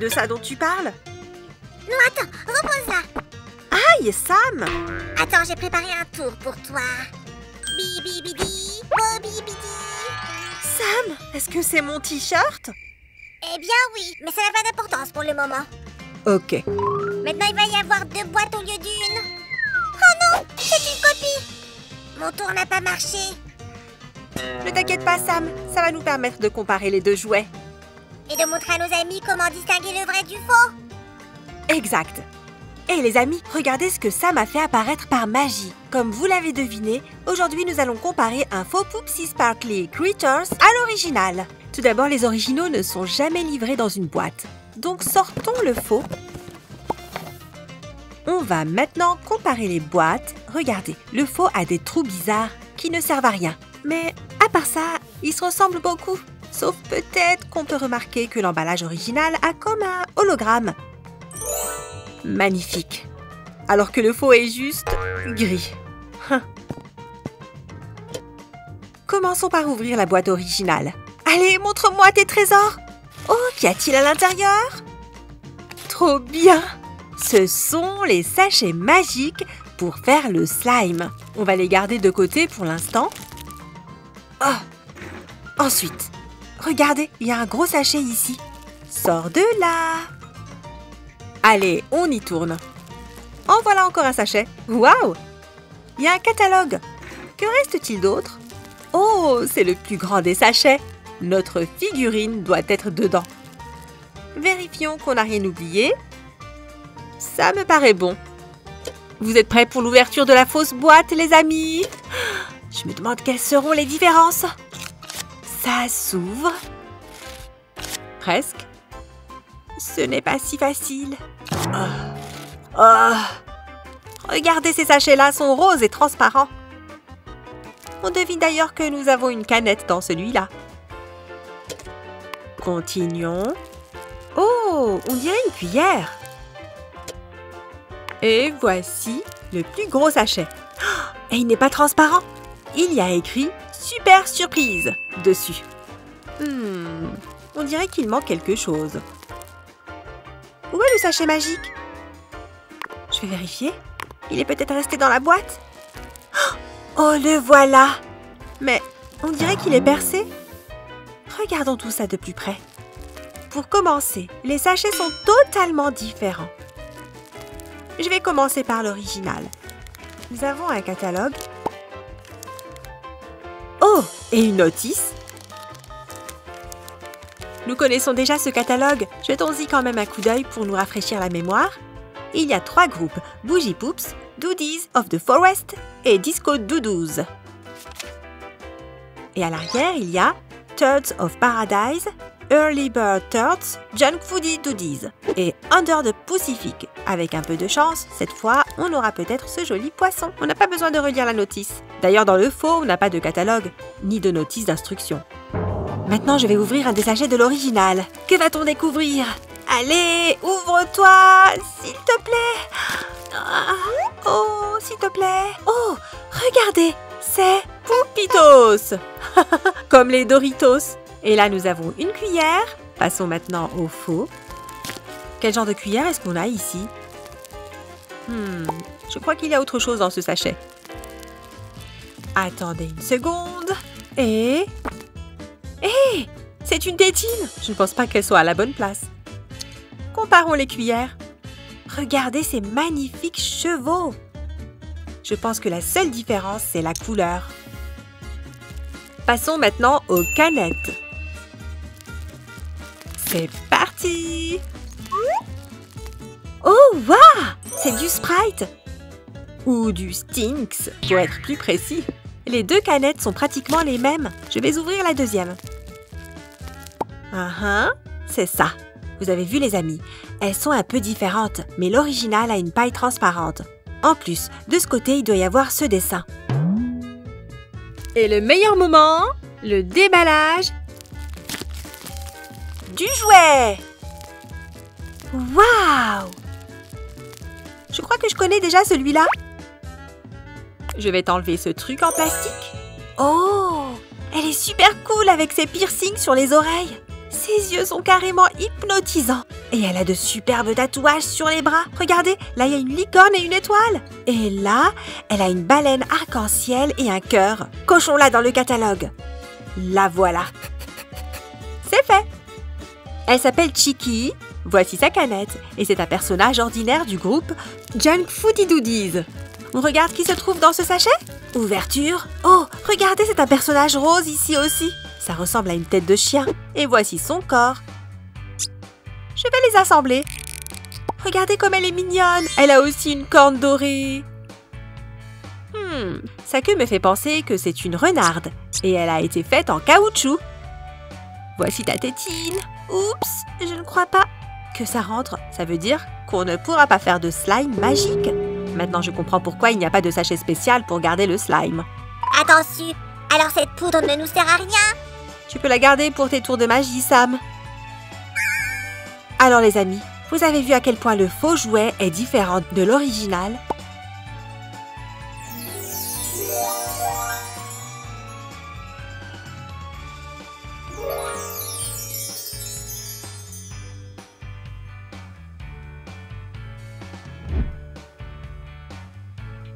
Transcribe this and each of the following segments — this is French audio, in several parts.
de ça dont tu parles? Non, attends, repose-la. Aïe, Sam! Attends, j'ai préparé un tour pour toi. Bibibidi, bobibidi. Sam, est-ce que c'est mon t-shirt? Eh bien oui, mais ça n'a pas d'importance pour le moment. Ok. Maintenant, il va y avoir 2 boîtes au lieu d'une. Oh non, c'est une copie. Mon tour n'a pas marché. Ne t'inquiète pas, Sam. Ça va nous permettre de comparer les deux jouets. Et de montrer à nos amis comment distinguer le vrai du faux. Exact. Et les amis, regardez ce que Sam a fait apparaître par magie. Comme vous l'avez deviné, aujourd'hui nous allons comparer un faux Poopsie Sparkly Critters à l'original. Tout d'abord, les originaux ne sont jamais livrés dans une boîte. Donc sortons le faux. On va maintenant comparer les boîtes. Regardez, le faux a des trous bizarres qui ne servent à rien. Mais à part ça, ils se ressemblent beaucoup. Sauf peut-être qu'on peut remarquer que l'emballage original a comme un hologramme. Magnifique. Alors que le faux est juste gris. Commençons par ouvrir la boîte originale. Allez, montre-moi tes trésors. Oh, qu'y a-t-il à l'intérieur? Trop bien! Ce sont les sachets magiques pour faire le slime. On va les garder de côté pour l'instant. Oh! Ensuite, regardez, il y a un gros sachet ici. Sors de là! Allez, on y tourne. En voilà encore un sachet. Waouh! Il y a un catalogue. Que reste-t-il d'autre? Oh, c'est le plus grand des sachets. Notre figurine doit être dedans. Vérifions qu'on n'a rien oublié. Ça me paraît bon. Vous êtes prêts pour l'ouverture de la fausse boîte, les amis? Je me demande quelles seront les différences. Ça s'ouvre. Presque. Ce n'est pas si facile. Regardez, ces sachets-là sont roses et transparents. On devine d'ailleurs que nous avons une canette dans celui-là. Continuons. Oh, on dirait une cuillère. Et voici le plus gros sachet. Et il n'est pas transparent. Il y a écrit « Super surprise » dessus. On dirait qu'il manque quelque chose. Où est le sachet magique? Je vais vérifier. Il est peut-être resté dans la boîte. Oh, le voilà! Mais on dirait qu'il est percé. Regardons tout ça de plus près. Pour commencer, les sachets sont totalement différents. Je vais commencer par l'original. Nous avons un catalogue. Oh, et une notice. Nous connaissons déjà ce catalogue. Jetons-y quand même un coup d'œil pour nous rafraîchir la mémoire. Il y a 3 groupes, Bougie Poops, Doodies of the Forest et Disco Doodooz. Et à l'arrière, il y a Turds of Paradise, Early Bird Turds, Junk Foodie Doodies et Under the Pacific. Avec un peu de chance, cette fois, on aura peut-être ce joli poisson. On n'a pas besoin de relire la notice. D'ailleurs, dans le faux, on n'a pas de catalogue, ni de notice d'instruction. Maintenant, je vais ouvrir un des sachets de l'original. Que va-t-on découvrir? Allez, ouvre-toi, s'il te plaît. Oh, s'il te plaît. Oh, regardez, c'est Poupitos. Comme les Doritos. Et là, nous avons une cuillère. Passons maintenant au faux. Quel genre de cuillère est-ce qu'on a ici? Je crois qu'il y a autre chose dans ce sachet. Attendez une seconde. Et... Hé! C'est une tétine! Je ne pense pas qu'elle soit à la bonne place. Comparons les cuillères. Regardez ces magnifiques chevaux! Je pense que la seule différence, c'est la couleur. Passons maintenant aux canettes. C'est parti! Oh, waouh! C'est du Sprite! Ou du Stinks, pour être plus précis. Les 2 canettes sont pratiquement les mêmes. Je vais ouvrir la deuxième. C'est ça. Vous avez vu, les amis, elles sont un peu différentes, mais l'original a une paille transparente. En plus, de ce côté, il doit y avoir ce dessin. Et le meilleur moment, le déballage du jouet. Waouh! Je crois que je connais déjà celui-là. Je vais t'enlever ce truc en plastique. Oh! Elle est super cool avec ses piercings sur les oreilles. Ses yeux sont carrément hypnotisants. Et elle a de superbes tatouages sur les bras. Regardez, là il y a une licorne et une étoile. Et là, elle a une baleine arc-en-ciel et un cœur. Cochons-la dans le catalogue. La voilà. C'est fait. Elle s'appelle Chiki. Voici sa canette. Et c'est un personnage ordinaire du groupe Junk Foodie Doodies. On regarde qui se trouve dans ce sachet. Ouverture. Oh, regardez, c'est un personnage rose ici aussi. Ça ressemble à une tête de chien. Et voici son corps. Je vais les assembler. Regardez comme elle est mignonne. Elle a aussi une corne dorée. Sa queue me fait penser que c'est une renarde. Et elle a été faite en caoutchouc. Voici ta tétine. Oups, je ne crois pas que ça rentre. Ça veut dire qu'on ne pourra pas faire de slime magique. Maintenant, je comprends pourquoi il n'y a pas de sachet spécial pour garder le slime. Attention, alors cette poudre ne nous sert à rien. Tu peux la garder pour tes tours de magie, Sam. Alors les amis, vous avez vu à quel point le faux jouet est différent de l'original?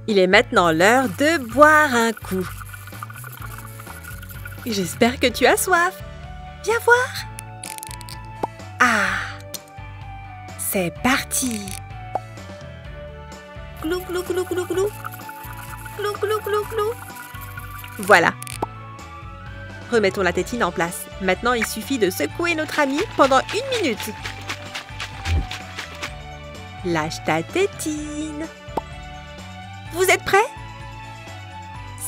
Il est maintenant l'heure de boire un coup. J'espère que tu as soif. Viens voir. Ah! C'est parti! Glou, glou, glou, glou, glou. Glou, glou, glou, glou. Voilà. Remettons la tétine en place. Maintenant, il suffit de secouer notre ami pendant 1 minute. Lâche ta tétine. Vous êtes prêts?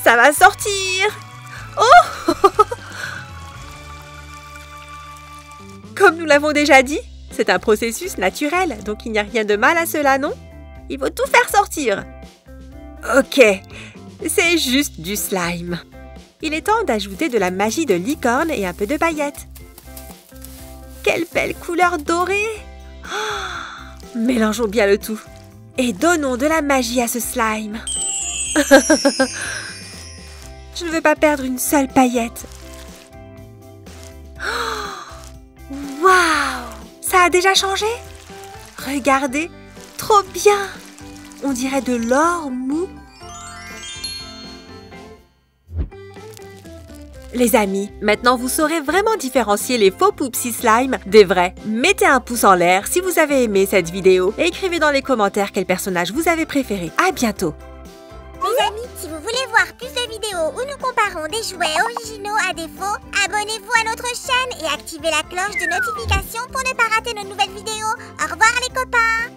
Ça va sortir! Oh! Comme nous l'avons déjà dit, c'est un processus naturel, donc il n'y a rien de mal à cela, non? Il faut tout faire sortir. Ok, c'est juste du slime. Il est temps d'ajouter de la magie de licorne et un peu de paillettes. Quelle belle couleur dorée! Oh, mélangeons bien le tout. Et donnons de la magie à ce slime. Je ne veux pas perdre une seule paillette. Waouh! Ça a déjà changé? Regardez, trop bien! On dirait de l'or mou. Les amis, maintenant vous saurez vraiment différencier les faux Poupsi Slime des vrais. Mettez un pouce en l'air si vous avez aimé cette vidéo et écrivez dans les commentaires quel personnage vous avez préféré. À bientôt! Les amis, si vous voulez voir plus de vidéos où nous comparons des jouets originaux à des faux, abonnez-vous à notre chaîne et activez la cloche de notification pour ne pas rater nos nouvelles vidéos. Au revoir les copains!